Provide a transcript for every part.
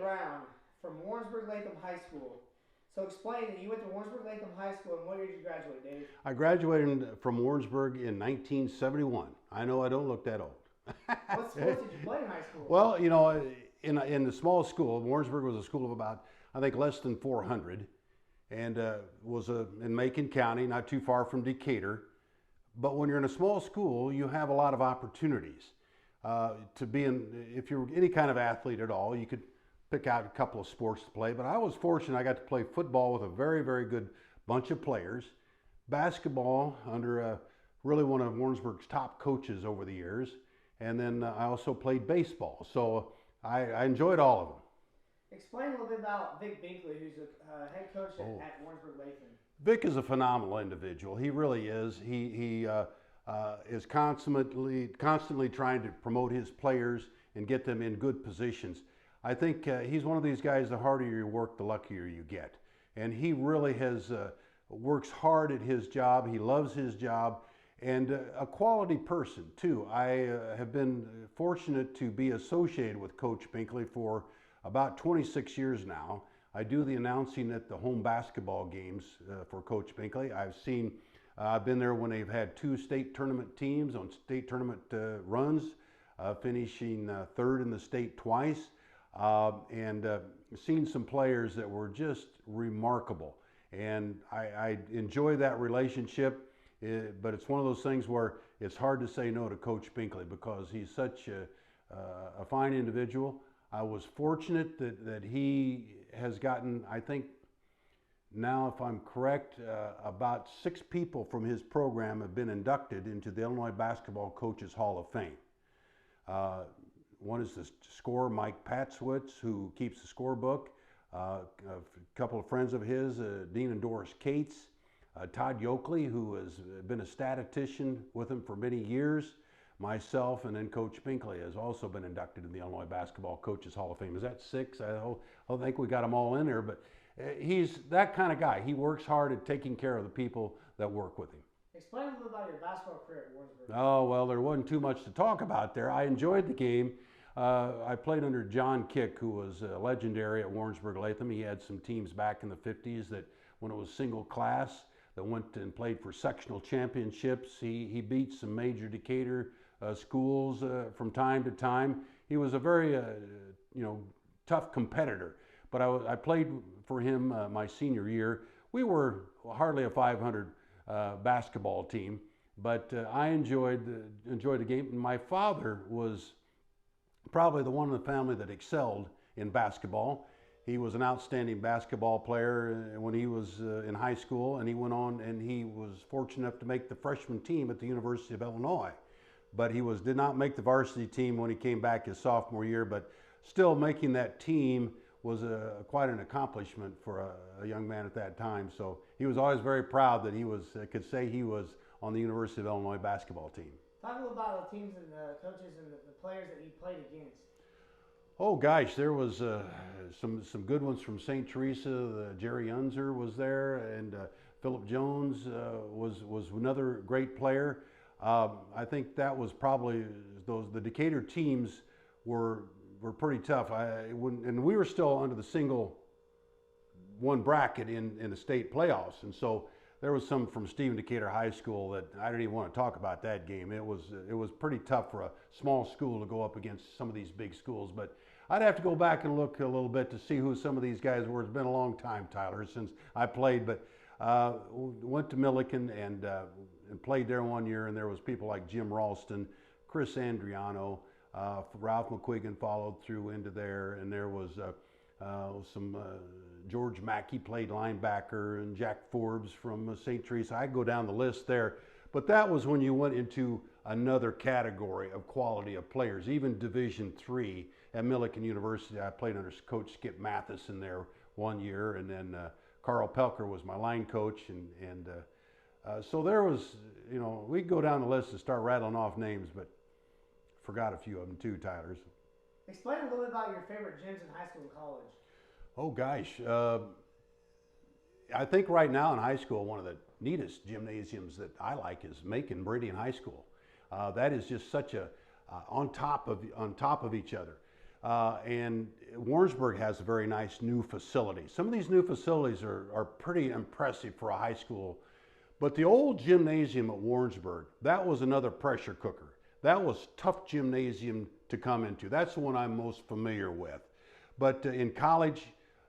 Brown from Warrensburg Latham High School. So explain that you went to Warrensburg Latham High School, and what year did you graduate, Dave? I graduated from Warrensburg in 1971. I know I don't look that old. What sports did you play in high school? Well, you know, in the small school, Warrensburg was a school of about, I think, less than 400, and was in Macon County, not too far from Decatur. But when you're in a small school, you have a lot of opportunities to be in. If you're any kind of athlete at all, you could pick out a couple of sports to play. But I was fortunate; I got to play football with a very, very good bunch of players. Basketball under really one of Warrensburg's top coaches over the years, and then I also played baseball. So I enjoyed all of them. Explain a little bit about Vic Binkley, who's a head coach at Warrensburg Latham. Vic is a phenomenal individual. He really is. He is constantly trying to promote his players and get them in good positions. I think he's one of these guys, the harder you work, the luckier you get. And he really works hard at his job. He loves his job, and a quality person too. I have been fortunate to be associated with Coach Binkley for about 26 years now. I do the announcing at the home basketball games for Coach Binkley. I've been there when they've had two state tournament teams on state tournament runs, finishing third in the state twice, and seen some players that were just remarkable. And I enjoy that relationship, but it's one of those things where it's hard to say no to Coach Binkley because he's such a fine individual. I was fortunate that he has gotten, I think now if I'm correct, about 6 people from his program have been inducted into the Illinois Basketball Coaches Hall of Fame. One is the scorer, Mike Patzwitz, who keeps the scorebook. A couple of friends of his, Dean and Doris Cates, Todd Yoakley, who has been a statistician with him for many years. Myself, and then Coach Binkley has also been inducted in the Illinois Basketball Coaches Hall of Fame. Is that 6? I think we got them all in there, but he's that kind of guy. He works hard at taking care of the people that work with him. Explain a little about your basketball career at Warrensburg. Oh, well, there wasn't too much to talk about there. I enjoyed the game. I played under John Kick, who was legendary at Warrensburg Latham. He had some teams back in the 50s that, when it was single class, that went and played for sectional championships. He beat some major Decatur schools from time to time. He was a very tough competitor, but I played for him my senior year. We were hardly a 500 basketball team, but I enjoyed the game. And my father was probably the one in the family that excelled in basketball. He was an outstanding basketball player when he was in high school, and he went on and he was fortunate enough to make the freshman team at the University of Illinois. But he did not make the varsity team when he came back his sophomore year, but still making that team was quite an accomplishment for a young man at that time. So he was always very proud that he could say he was on the University of Illinois basketball team. Talk a little about the teams and the coaches and the players that you played against. Oh gosh, there was some good ones from St. Teresa. Jerry Unzer was there, and Philip Jones was another great player. I think that was probably the Decatur teams were pretty tough. And we were still under the single one bracket in the state playoffs, and so there was some from Stephen Decatur High School that I didn't even want to talk about that game. It was pretty tough for a small school to go up against some of these big schools. But I'd have to go back and look a little bit to see who some of these guys were. It's been a long time, Tyler, since I played. But went to Milliken and played there one year, and there was people like Jim Ralston, Chris Andriano, Ralph McQuiggan followed through into there, and there was some George Mackey played linebacker, and Jack Forbes from St. Teresa. I go down the list there. But that was when you went into another category of quality of players, even Division III at Milliken University. I played under Coach Skip Matheson there one year, and then Carl Pelker was my line coach, and so there was, we'd go down the list and start rattling off names, but forgot a few of them too, Tyler. Explain a little bit about your favorite gyms in high school and college. Oh gosh, I think right now in high school, one of the neatest gymnasiums that I like is Macon Meridian High School. That is just such a on top of each other. And Warrensburg has a very nice new facility. Some of these new facilities are pretty impressive for a high school. But the old gymnasium at Warrensburg, that was another pressure cooker. That was tough gymnasium to come into. That's the one I'm most familiar with. But in college,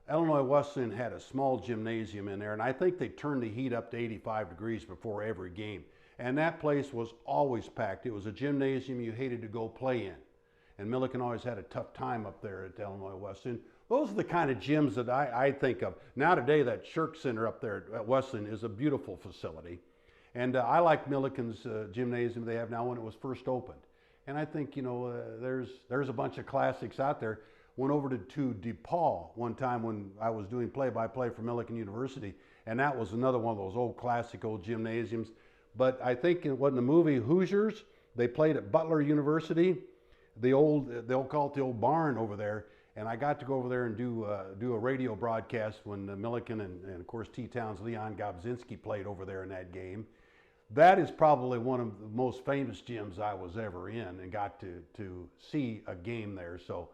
Illinois Wesleyan had a small gymnasium in there, and I think they turned the heat up to 85 degrees before every game. And that place was always packed. It was a gymnasium you hated to go play in. And Milliken always had a tough time up there at Illinois Wesleyan. Those are the kind of gyms that I think of. Now today, that Shirk Center up there at Wesleyan is a beautiful facility. And I like Milliken's gymnasium they have now when it was first opened. And I think, you know, there's a bunch of classics out there. Went over to DePaul one time when I was doing play-by-play for Milliken University, and that was another one of those old classic old gymnasiums. But I think it was in the movie Hoosiers, they played at Butler University, they'll call it the old barn over there, and I got to go over there and do a radio broadcast when Milliken and of course T-Town's Leon Gobzinski played over there in that game. That is probably one of the most famous gyms I was ever in, and got to see a game there. So,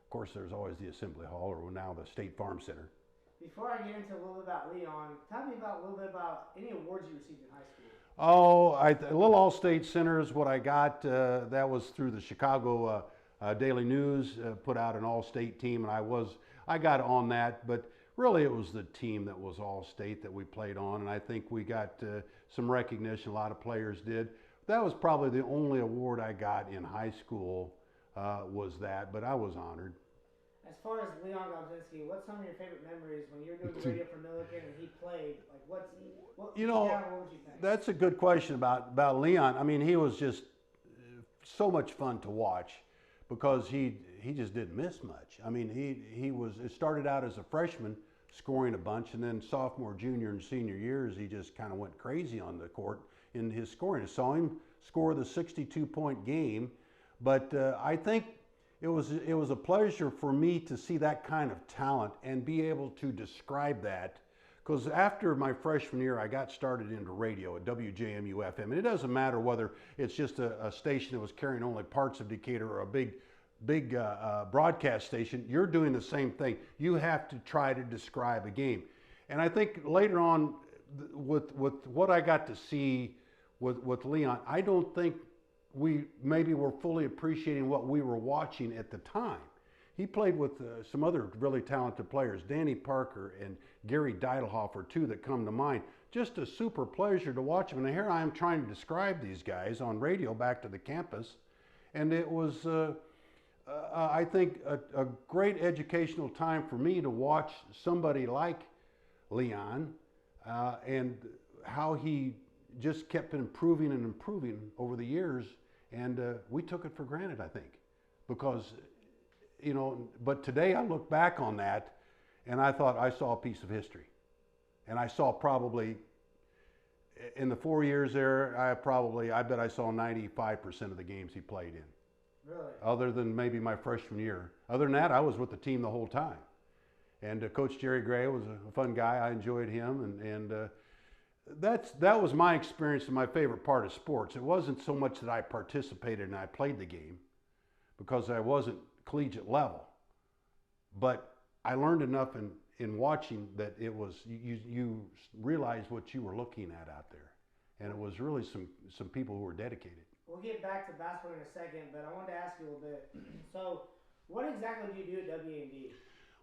of course, there's always the Assembly Hall, or now the State Farm Center. Before I get into a little bit about Leon, tell me a little bit about any awards you received in high school. Oh, Little All-State Center is what I got. That was through the Chicago Daily News, put out an All-State team, and I got on that. But really, it was the team that was All-State that we played on, and I think we got some recognition. A lot of players did. That was probably the only award I got in high school, was that, but I was honored. As far as Leon Gobzinski, what's some of your favorite memories when you're doing the radio for Milliken and he played? Like, what would you think? That's a good question about Leon. I mean, he was just so much fun to watch because he just didn't miss much. I mean, it started out as a freshman scoring a bunch, and then sophomore, junior, and senior years, he just kind of went crazy on the court in his scoring. I saw him score the 62-point game, but I think it was a pleasure for me to see that kind of talent and be able to describe that. Because after my freshman year, I got started into radio at WJMU FM. And it doesn't matter whether it's just a station that was carrying only parts of Decatur or a big broadcast station. You're doing the same thing. You have to try to describe a game. And I think later on, with what I got to see with Leon, I don't think we maybe were fully appreciating what we were watching at the time. He played with some other really talented players, Danny Parker and Gary Deidelhoff, two that come to mind. Just a super pleasure to watch him. And here I am trying to describe these guys on radio back to the campus. And it was, I think, a great educational time for me to watch somebody like Leon and how he just kept improving and improving over the years. And we took it for granted, I think, because, you know, but today I look back on that and I thought I saw a piece of history. And I saw probably, in the 4 years there, I bet I saw 95% of the games he played in. Really? Other than maybe my freshman year. Other than that, I was with the team the whole time. And Coach Jerry Gray was a fun guy. I enjoyed him. And that was my experience and my favorite part of sports. It wasn't so much that I participated and I played the game, because I wasn't collegiate level. But I learned enough in watching that it was, you realized what you were looking at out there. And it was really some people who were dedicated. We'll get back to basketball in a second, but I wanted to ask you a little bit. So, what exactly do you do at WND?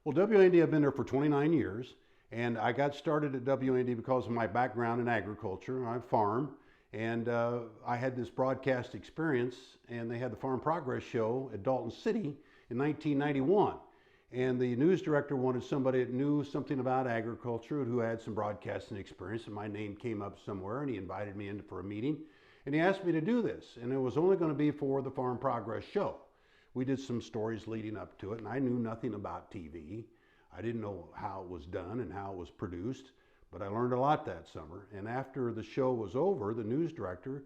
Well, WND, I've been there for 29 years, and I got started at WND because of my background in agriculture. I farm, and I had this broadcast experience, and they had the Farm Progress Show at Dalton City in 1991. And the news director wanted somebody that knew something about agriculture, who had some broadcasting experience, and my name came up somewhere, and he invited me in for a meeting. And he asked me to do this, and it was only going to be for the Farm Progress Show. We did some stories leading up to it, and I knew nothing about TV. I didn't know how it was done and how it was produced, but I learned a lot that summer. And after the show was over, the news director,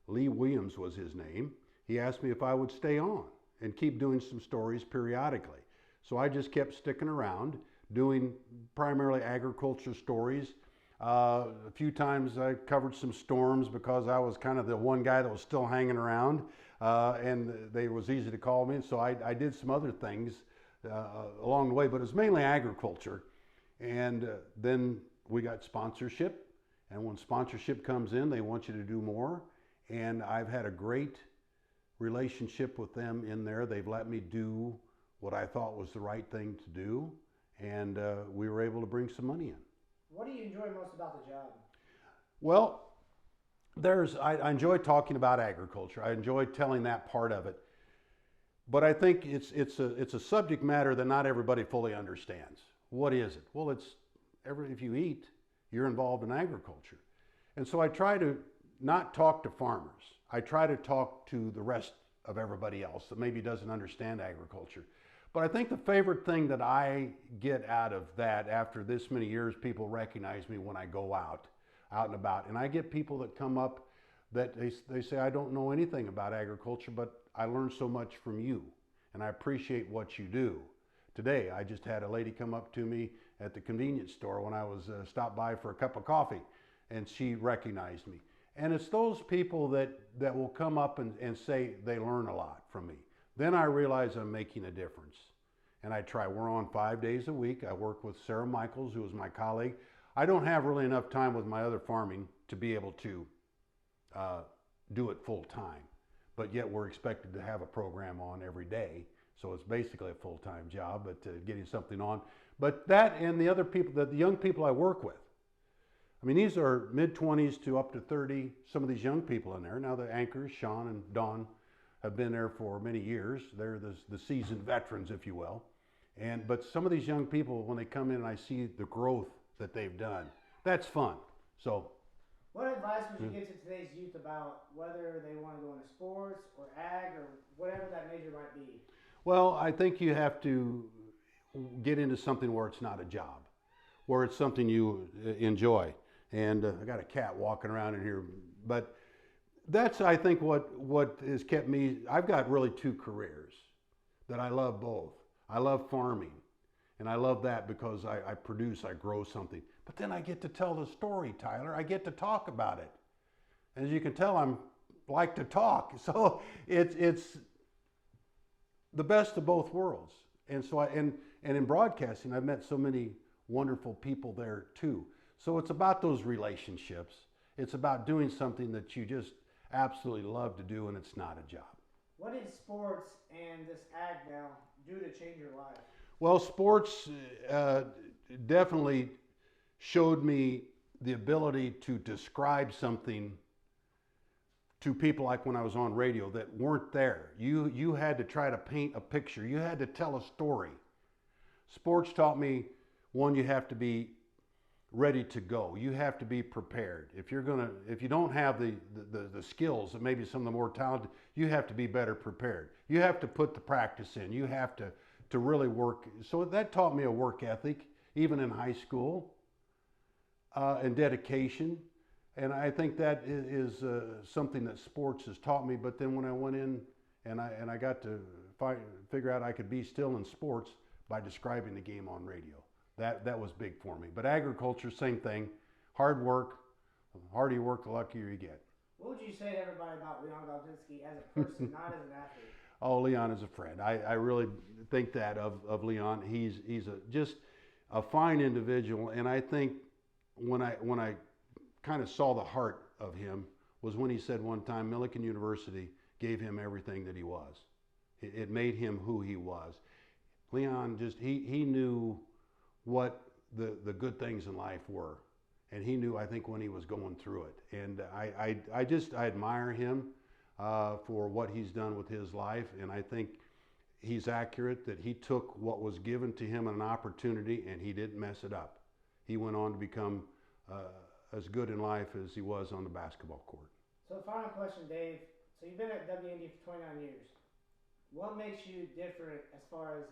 Lee Williams was his name, he asked me if I would stay on and keep doing some stories periodically. So I just kept sticking around, doing primarily agriculture stories. A few times I covered some storms because I was kind of the one guy that was still hanging around. and they was easy to call me. And so I did some other things along the way, but it was mainly agriculture. And then we got sponsorship. And when sponsorship comes in, they want you to do more. And I've had a great relationship with them in there. They've let me do what I thought was the right thing to do. And we were able to bring some money in. What do you enjoy most about the job? Well, I enjoy talking about agriculture. I enjoy telling that part of it. But I think it's a subject matter that not everybody fully understands. What is it? Well, if you eat, you're involved in agriculture. And so I try to not talk to farmers. I try to talk to the rest of everybody else that maybe doesn't understand agriculture. But I think the favorite thing that I get out of that, after this many years, people recognize me when I go out and about. And I get people that come up that they say, I don't know anything about agriculture, but I learned so much from you, and I appreciate what you do. Today, I just had a lady come up to me at the convenience store when I was stopped by for a cup of coffee, and she recognized me. And it's those people that will come up and say they learn a lot from me. Then I realize I'm making a difference. And I try. We're on 5 days a week. I work with Sarah Michaels, who is my colleague. I don't have really enough time with my other farming to be able to do it full time. But yet we're expected to have a program on every day. So it's basically a full-time job, but getting something on. But that and the other people, the young people I work with, I mean, these are mid-20s to up to 30, some of these young people in there. Now the anchors, Sean and Don, have been there for many years. They're the seasoned veterans, if you will. But some of these young people, when they come in and I see the growth that they've done, that's fun. So, what advice would you give to today's youth about whether they want to go into sports or ag or whatever that major might be? Well, I think you have to get into something where it's not a job, where it's something you enjoy. And I got a cat walking around in here, but that's, I think, what has kept me. I've got really two careers that I love both. I love farming, and I love that because I produce, I grow something. But then I get to tell the story, Tyler. I get to talk about it. As you can tell, I'm like to talk. So it's the best of both worlds. And so and in broadcasting, I've met so many wonderful people there too. So it's about those relationships. It's about doing something that you just absolutely love to do, and it's not a job. What did sports and this ag now do to change your life? Well, sports definitely showed me the ability to describe something to people, like when I was on radio, that weren't there. You had to try to paint a picture. You had to tell a story. Sports taught me, one, you have to be ready to go. You have to be prepared. If you don't have the skills that maybe some of the more talented, you have to be better prepared. You have to put the practice in. You have to really work. So that taught me a work ethic, even in high school, and dedication. And I think that is something that sports has taught me. But then when I went in and I got to figure out I could be still in sports by describing the game on radio. That was big for me. But agriculture, same thing. Hard work. The harder you work, the luckier you get. What would you say to everybody about Leon Galdinsky as a person, not as an athlete? Oh, Leon is a friend. I really think that of Leon. He's just a fine individual. And I think when I kind of saw the heart of him was when he said one time Millikan University gave him everything that he was. It made him who he was. Leon he knew what the good things in life were. And he knew, I think, when he was going through it. And I admire him for what he's done with his life. And I think he's accurate that he took what was given to him an opportunity and he didn't mess it up. He went on to become as good in life as he was on the basketball court. So final question, Dave. So you've been at WND for 29 years. What makes you different as far as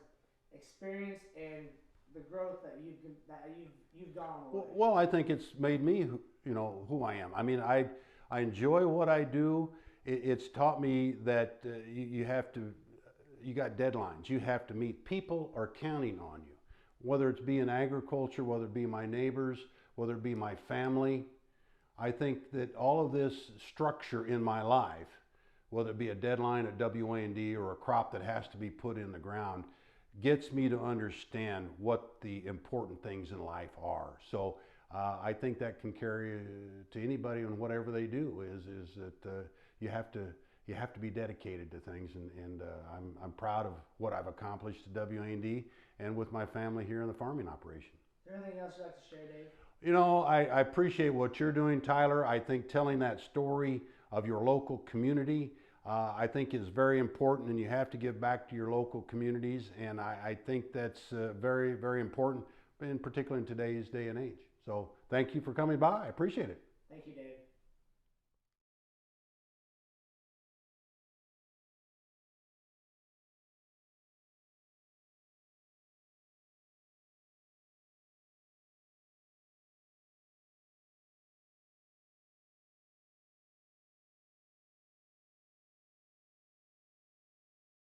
experience and the growth that you've gone away? Well, I think it's made me, who I am. I mean, I enjoy what I do. It's taught me that you got deadlines. You have to meet. People are counting on you, whether it's be in agriculture, whether it be my neighbors, whether it be my family. I think that all of this structure in my life whether it be a deadline at WA&D or a crop that has to be put in the ground, gets me to understand what the important things in life are. So I think that can carry to anybody on whatever they do, is that you have to be dedicated to things, and I'm proud of what I've accomplished at WA&D and with my family here in the farming operation. Is there anything else you'd like to share, Dave? You know, I appreciate what you're doing, Tyler. I think telling that story of your local community, I think is very important, and you have to give back to your local communities, and I think that's very, very important, in particular in today's day and age. So thank you for coming by. I appreciate it.